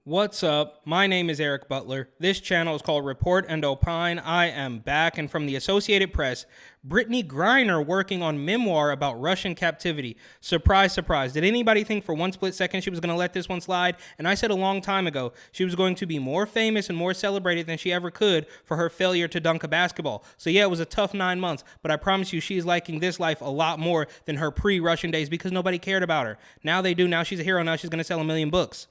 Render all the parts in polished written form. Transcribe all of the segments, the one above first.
What's up? My name is Eric Butler. This channel is called Report and Opine. I am back, and from the Associated Press, Brittney Griner working on memoir about Russian captivity. Surprise, surprise. Did anybody think for one split second she was going to let this one slide? And I said a long time ago she was going to be more famous and more celebrated than she ever could for her failure to dunk a basketball. So yeah, it was a tough 9 months, but I promise you she's liking this life a lot more than her pre-Russian days because nobody cared about her. Now they do. Now she's a hero. Now she's going to sell 1 million books.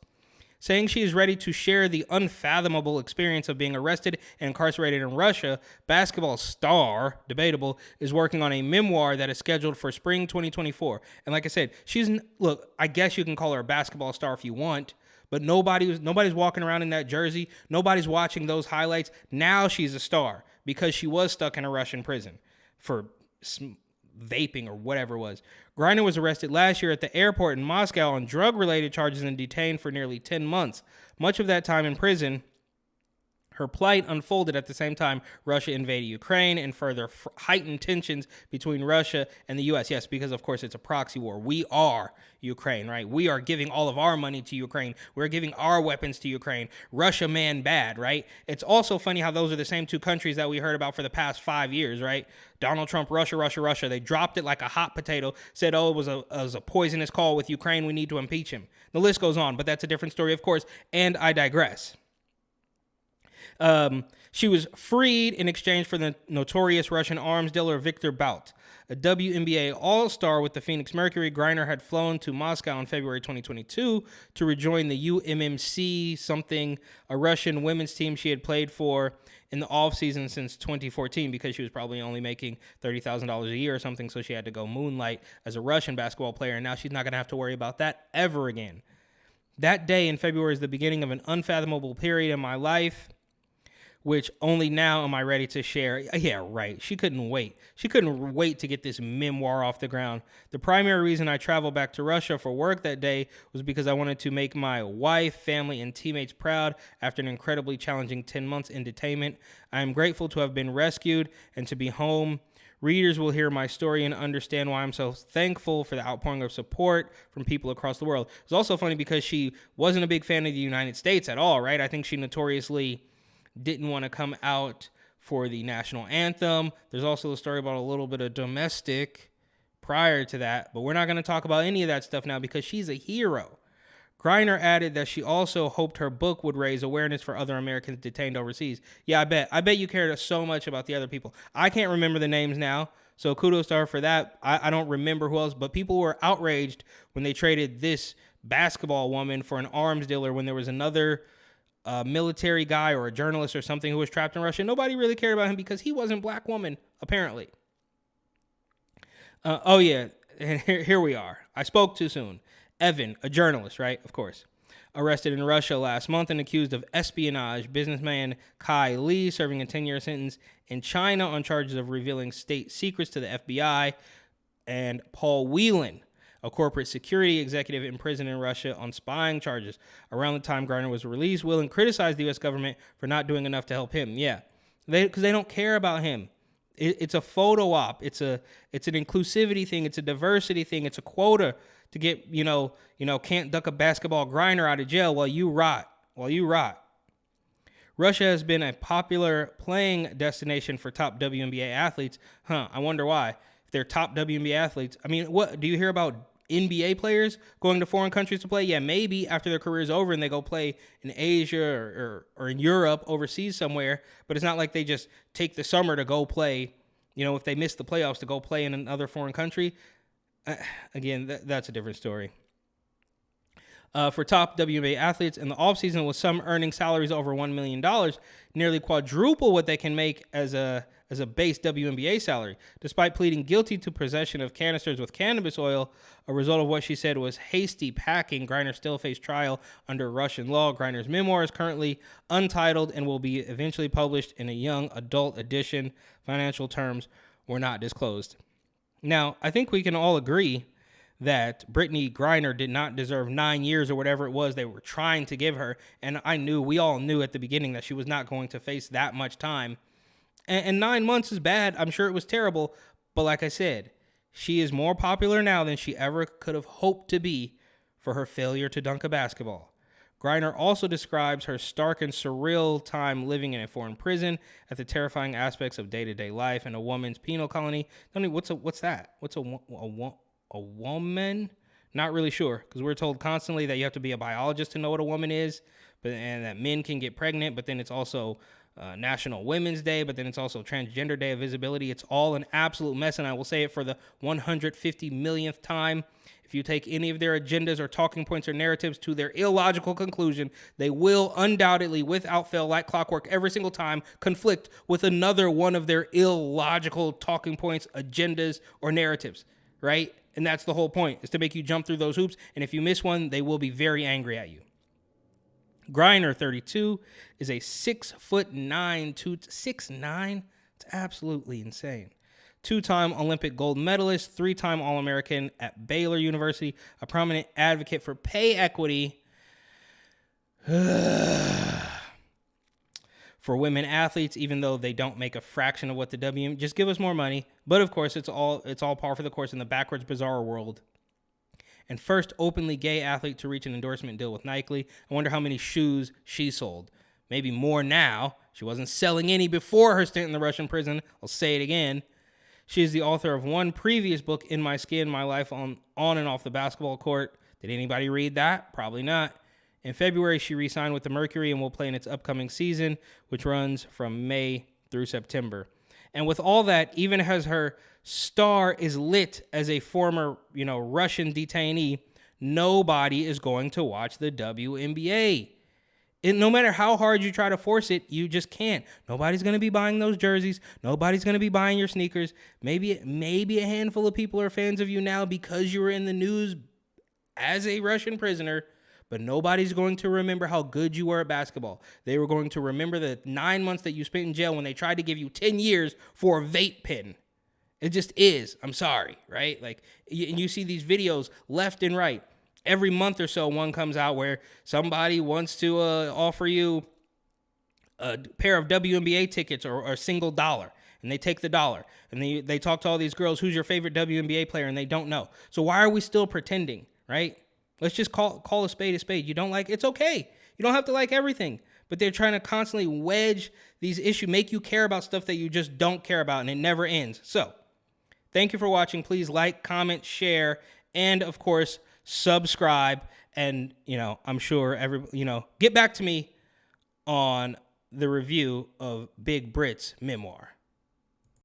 Saying she is ready to share the unfathomable experience of being arrested and incarcerated in Russia, basketball star, debatable, is working on a memoir that is scheduled for spring 2024. And like I said, look, I guess you can call her a basketball star if you want, but nobody's walking around in that jersey. Nobody's watching those highlights. Now she's a star because she was stuck in a Russian prison for vaping or whatever it was. Griner was arrested last year at the airport in Moscow on drug-related charges and detained for nearly 10 months. Much of that time in prison, her plight unfolded at the same time Russia invaded Ukraine and further heightened tensions between Russia and the U.S. Yes, because of course it's a proxy war. We are Ukraine, right? We are giving all of our money to Ukraine. We're giving our weapons to Ukraine. Russia man bad, right? It's also funny how those are the same two countries that we heard about for the past 5 years, right? Donald Trump, Russia, Russia, Russia. They dropped it like a hot potato, said, oh, it was a poisonous call with Ukraine. We need to impeach him. The list goes on, but that's a different story, of course, and I digress. She was freed in exchange for the notorious Russian arms dealer Victor Bout. A WNBA All-Star with the Phoenix Mercury, Griner had flown to Moscow in February 2022 to rejoin the UMMC something, a Russian women's team she had played for in the offseason since 2014 because she was probably only making $30,000 a year or something, so she had to go moonlight as a Russian basketball player, and now she's not going to have to worry about that ever again. That day in February is the beginning of an unfathomable period in my life, which only now am I ready to share. Yeah, right. She couldn't wait. She couldn't wait to get this memoir off the ground. The primary reason I traveled back to Russia for work that day was because I wanted to make my wife, family, and teammates proud after an incredibly challenging 10 months in detainment. I am grateful to have been rescued and to be home. Readers will hear my story and understand why I'm so thankful for the outpouring of support from people across the world. It's also funny because she wasn't a big fan of the United States at all, right? I think she notoriously didn't want to come out for the national anthem. There's also a story about a little bit of domestic prior to that, but we're not going to talk about any of that stuff now because she's a hero. Griner added that she also hoped her book would raise awareness for other Americans detained overseas. Yeah, I bet you cared so much about the other people. I can't remember the names now, so kudos to her for that. I don't remember who else, but people were outraged when they traded this basketball woman for an arms dealer when there was another military guy or a journalist or something who was trapped in Russia. Nobody really cared about him because he wasn't a black woman, apparently. Oh, yeah, and here we are. I spoke too soon. Evan, a journalist, right? Of course. Arrested in Russia last month and accused of espionage. Businessman Kai Li serving a 10-year sentence in China on charges of revealing state secrets to the FBI. And Paul Whelan, a corporate security executive imprisoned in Russia on spying charges. Around the time Griner was released, Whelan criticized the U.S. government for not doing enough to help him. Yeah, because they don't care about him. It's a photo op. It's an inclusivity thing. It's a diversity thing. It's a quota to get can't duck a basketball Griner out of jail while you rot. Russia has been a popular playing destination for top WNBA athletes. I wonder why. If they're top WNBA athletes, I mean, what do you hear about NBA players going to foreign countries to play? Yeah, maybe after their career is over and they go play in Asia or in Europe, overseas somewhere. But it's not like they just take the summer to go play, if they miss the playoffs, to go play in another foreign country. Again, that's a different story. For top WNBA athletes in the offseason, with some earning salaries over $1 million, nearly quadruple what they can make as a base WNBA salary. Despite pleading guilty to possession of canisters with cannabis oil, a result of what she said was hasty packing, Griner still faced trial under Russian law. Griner's memoir is currently untitled and will be eventually published in a young adult edition. Financial terms were not disclosed. Now, I think we can all agree that Brittney Griner did not deserve 9 years or whatever it was they were trying to give her. And we all knew at the beginning that she was not going to face that much time. And 9 months is bad. I'm sure it was terrible. But like I said, she is more popular now than she ever could have hoped to be for her failure to dunk a basketball. Griner also describes her stark and surreal time living in a foreign prison at the terrifying aspects of day-to-day life in a woman's penal colony. What's that? What's a woman? Not really sure, because we're told constantly that you have to be a biologist to know what a woman is, and that men can get pregnant, but then it's also National Women's Day, but then it's also Transgender Day of Visibility. It's all an absolute mess, and I will say it for the 150 millionth time. If you take any of their agendas or talking points or narratives to their illogical conclusion, they will undoubtedly, without fail, like clockwork, every single time, conflict with another one of their illogical talking points, agendas, or narratives, right? And that's the whole point, is to make you jump through those hoops, and if you miss one, they will be very angry at you. Griner, 32, is a 6'9", 6'9", it's absolutely insane. 2-time Olympic gold medalist, 3-time All-American at Baylor University, a prominent advocate for pay equity for women athletes, even though they don't make a fraction of what the WNBA. Just give us more money. But of course, it's all par for the course in the backwards, bizarre world. And first openly gay athlete to reach an endorsement deal with Nike. I wonder how many shoes she sold. Maybe more now. She wasn't selling any before her stint in the Russian prison. I'll say it again. She is the author of one previous book, In My Skin, My Life on and Off the Basketball Court. Did anybody read that? Probably not. In February, she re-signed with the Mercury and will play in its upcoming season, which runs from May through September. And with all that, even as her star is lit as a former, Russian detainee, nobody is going to watch the WNBA. No matter how hard you try to force it, you just can't. Nobody's going to be buying those jerseys. Nobody's going to be buying your sneakers. Maybe a handful of people are fans of you now because you were in the news as a Russian prisoner, but nobody's going to remember how good you were at basketball. They were going to remember the 9 months that you spent in jail when they tried to give you 10 years for a vape pen. It just is. I'm sorry, right? And you see these videos left and right. Every month or so, one comes out where somebody wants to offer you a pair of WNBA tickets or a single dollar, and they take the dollar. And they talk to all these girls, who's your favorite WNBA player, and they don't know. So why are we still pretending, right? Let's just call a spade a spade. You don't like, it's okay. You don't have to like everything. But they're trying to constantly wedge these issues, make you care about stuff that you just don't care about, and it never ends. So thank you for watching. Please like, comment, share, and of course, subscribe. And, I'm sure get back to me on the review of Big Britt's memoir.